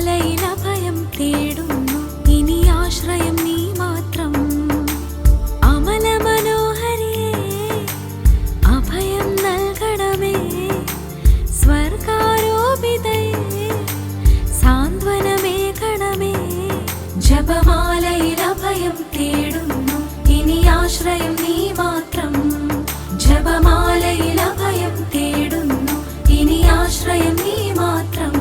ജപമാലയിൽ അഭയം തേടുന്നു, ഇനി ആശ്രയം നീ മാത്രം. അമല മനോഹരിയേ, അഭയം നൽകണമേ. സ്വർഗാരോപിതയേ, സാന്ത്വനമേകണമേ. ജപമാലയിൽ അഭയം തേടുന്നു, ഇനി ആശ്രയം നീ മാത്രം. ജപമാലയിൽ അഭയം തേടുന്നു, ഇനി ആശ്രയം നീ മാത്രം.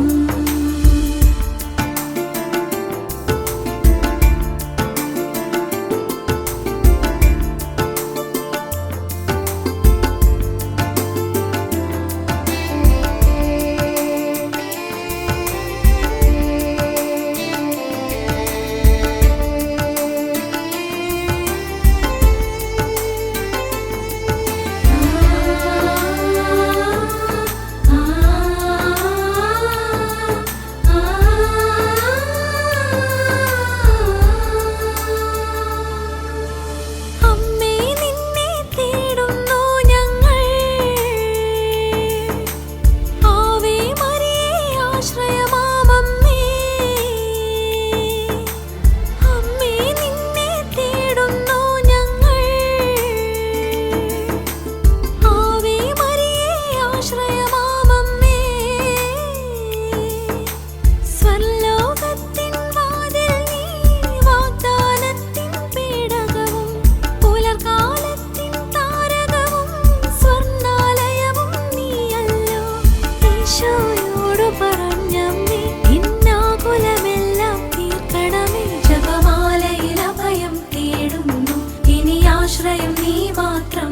ആശ്രയം നീ മാത്രം.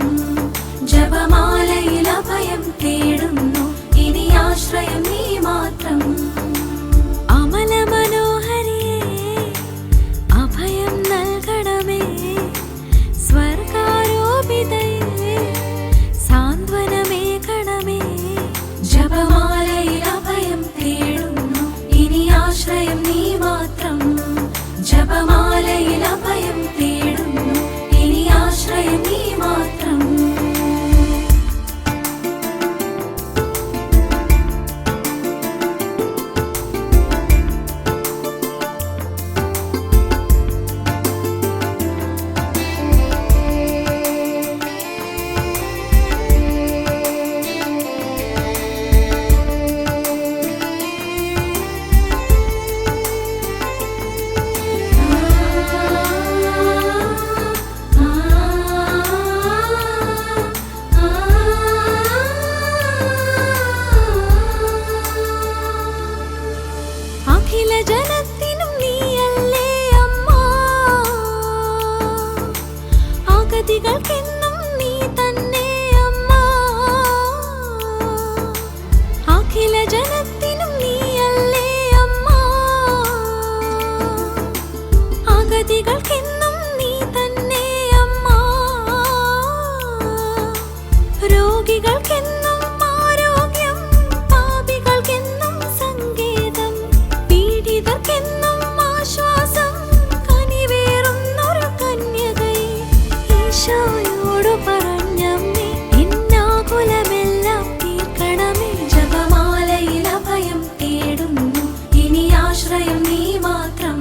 ജപമാലയിൽ അഭയം തേടുന്നു, ഇനി ആശ്രയം നീ മാത്രം. അമല മനോഹരിയേ, അഭയം നൽകണമേ. സ്വർഗാരോപിതയേ, സാന്ത്വനമേകണമേ. ജപമാലയിൽ അഭയം തേടുന്നു, ഇനി ആശ്രയം നീ മാത്രം. ജപമാലയിൽ അഭയം തേടുന്നു, ഇനി ആശ്രയം നീ മാത്രം. അഖില ജനത്തിനും നീയല്ലേ അമ്മ, അഗതികൾക്കെന്നും നീ തന്നെ അമ്മ. അഖില ജനത്തിനും നീയല്ലേ അമ്മ, അഗതികൾക്കെന്നും നീ തന്നെ അമ്മ. രോഗികൾക്കെന്നും ആരോഗ്യം, പാപികൾക്കെന്നും സങ്കേതം, പീഡിതർക്കെന്നും ആശ്വാസം, കനിവേറുന്നൊരു കന്യകയെ. ഈശോയോടു പറഞ്ഞമ്മേ, എന്നാകുലമെല്ലാം തീർക്കണമേ. ജപമാലയിൽ അഭയം തേടുന്നു, ഇനി ആശ്രയം നീ മാത്രം.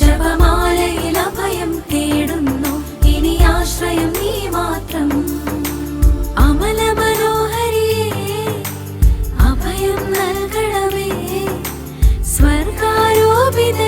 ജപമാലയിൽ അഭയം തേടുന്നു, ഇനി ആശ്രയം നീ മാത്രം. അമല മനോഹരിയേ, അഭയം നൽകണമേ. സ്വർഗാരോപിത